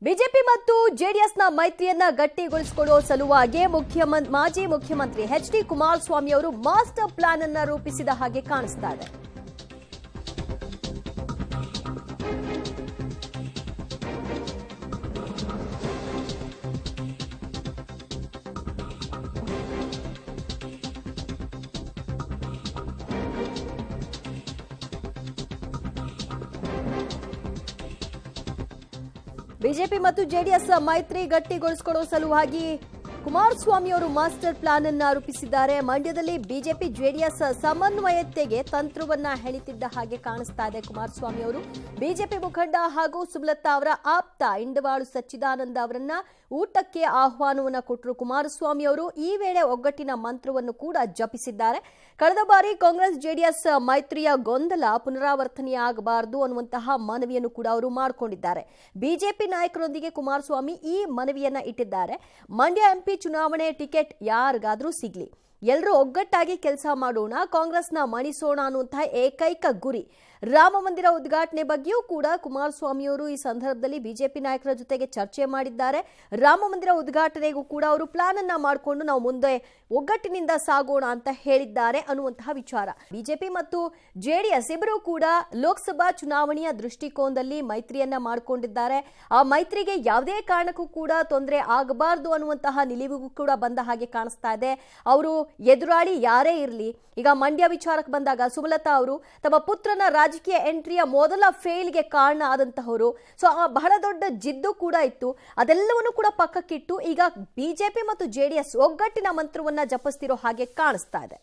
BJP ಮತ್ತು ಜೆಡಿಎಸ್ನ ಮೈತ್ರಿಯನ್ನ ಗಟ್ಟಿಗೊಳಿಸಿಕೊಳ್ಳುವ ಸಲುವಾಗಿ ಮಾಜಿ ಮುಖ್ಯಮಂತ್ರಿ ಎಚ್ ಡಿ ಕುಮಾರಸ್ವಾಮಿ ಅವರು ಮಾಸ್ಟರ್ ಪ್ಲಾನ್ ಅನ್ನು ರೂಪಿಸಿದ ಹಾಗೆ ಕಾಣಿಸ್ತಾ ಇದೆ. ಬಿಜೆಪಿ ಮತ್ತು ಜೆಡಿಎಸ್ ಮೈತ್ರಿ ಗಟ್ಟಿಗೊಳಿಸಿಕೊಳ್ಳುವ ಸಲುವಾಗಿ ಕುಮಾರಸ್ವಾಮಿ ಅವರು ಮಾಸ್ಟರ್ ಪ್ಲಾನ್ ಅನ್ನು ರೂಪಿಸಿದ್ದಾರೆ. ಮಂಡ್ಯದಲ್ಲಿ ಬಿಜೆಪಿ ಜೆಡಿಎಸ್ ಸಮನ್ವಯತೆಗೆ ತಂತ್ರವನ್ನ ಹೆಣಿತಿದ್ದ ಹಾಗೆ ಕಾಣಿಸ್ತಾ ಇದೆ. ಕುಮಾರಸ್ವಾಮಿ ಅವರು ಬಿಜೆಪಿ ಮುಖಂಡ ಹಾಗೂ ಸುಮಲತಾ ಅವರ ಆಪ್ತ ಇಂಡವಾಳು ಸಚ್ಚಿದಾನಂದ ಅವರನ್ನ ಊಟಕ್ಕೆ ಆಹ್ವಾನವನ್ನ ಕೊಟ್ಟರು ಕುಮಾರಸ್ವಾಮಿ ಅವರು. ಈ ವೇಳೆ ಒಗ್ಗಟ್ಟಿನ ಮಂತ್ರವನ್ನು ಕೂಡ ಜಪಿಸಿದ್ದಾರೆ. ಕಳೆದ ಬಾರಿ ಕಾಂಗ್ರೆಸ್ ಜೆಡಿಎಸ್ ಮೈತ್ರಿಯ ಗೊಂದಲ ಪುನರಾವರ್ತನೆಯಾಗಬಾರದು ಅನ್ನುವಂತಹ ಮನವಿಯನ್ನು ಕೂಡ ಅವರು ಮಾಡಿಕೊಂಡಿದ್ದಾರೆ. ಬಿಜೆಪಿ ನಾಯಕರೊಂದಿಗೆ ಕುಮಾರಸ್ವಾಮಿ ಈ ಮನವಿಯನ್ನ ಇಟ್ಟಿದ್ದಾರೆ. ಮಂಡ್ಯ ಎಂಪಿ ಚುನಾವಣೆ ಟಿಕೆಟ್ ಯಾರಿಗಾದ್ರೂ ಸಿಗ್ಲಿ, ಎಲ್ಲರೂ ಒಗ್ಗಟ್ಟಾಗಿ ಕೆಲಸ ಮಾಡೋಣ, ಕಾಂಗ್ರೆಸ್ನ ಮಣಿಸೋಣ ಅನ್ನುವಂತಹ ಏಕೈಕ ಗುರಿ. ರಾಮ ಮಂದಿರ ಉದ್ಘಾಟನೆ ಬಗ್ಗೆಯೂ ಕೂಡ ಕುಮಾರಸ್ವಾಮಿಯವರು ಈ ಸಂದರ್ಭದಲ್ಲಿ ಬಿಜೆಪಿ ನಾಯಕರ ಜೊತೆಗೆ ಚರ್ಚೆ ಮಾಡಿದ್ದಾರೆ. ರಾಮ ಮಂದಿರ ಉದ್ಘಾಟನೆಗೂ ಕೂಡ ಅವರು ಪ್ಲಾನ್ ಅನ್ನ ಮಾಡಿಕೊಂಡು ನಾವು ಮುಂದೆ ಒಗ್ಗಟ್ಟಿನಿಂದ ಸಾಗೋಣ ಅಂತ ಹೇಳಿದ್ದಾರೆ ಅನ್ನುವಂತಹ ವಿಚಾರ. ಬಿಜೆಪಿ ಮತ್ತು ಜೆಡಿಎಸ್ ಇಬ್ಬರೂ ಕೂಡ ಲೋಕಸಭಾ ಚುನಾವಣೆಯ ದೃಷ್ಟಿಕೋನದಲ್ಲಿ ಮೈತ್ರಿಯನ್ನ ಮಾಡಿಕೊಂಡಿದ್ದಾರೆ. ಆ ಮೈತ್ರಿಗೆ ಯಾವುದೇ ಕಾರಣಕ್ಕೂ ಕೂಡ ತೊಂದರೆ ಆಗಬಾರದು ಅನ್ನುವಂತಹ ನಿಲುವಿಗೂ ಕೂಡ ಬಂದ ಹಾಗೆ ಕಾಣಿಸ್ತಾ ಇದೆ. ಅವರು ಎದುರಾಳಿ ಯಾರೇ ಇರಲಿ, ಈಗ ಮಂಡ್ಯ ವಿಚಾರಕ್ಕೆ ಬಂದಾಗ ಸುಮಲತಾ ಅವರು ತಮ್ಮ ಪುತ್ರನ ರಾಜಕೀಯ ಎಂಟ್ರಿಯ ಮೊದಲ ಫೇಲ್ಗೆ ಕಾರಣ ಆದಂತಹವರು. ಸೊ ಬಹಳ ದೊಡ್ಡ ಜಿದ್ದು ಕೂಡ ಇತ್ತು. ಅದೆಲ್ಲವನ್ನು ಕೂಡ ಪಕ್ಕಕ್ಕಿಟ್ಟು ಈಗ ಬಿಜೆಪಿ ಮತ್ತು ಜೆಡಿಎಸ್ ಒಗ್ಗಟ್ಟಿನ ಮಂತ್ರವನ್ನ ಜಪಿಸ್ತಿರೋ ಹಾಗೆ ಕಾಣಿಸ್ತಾ ಇದೆ.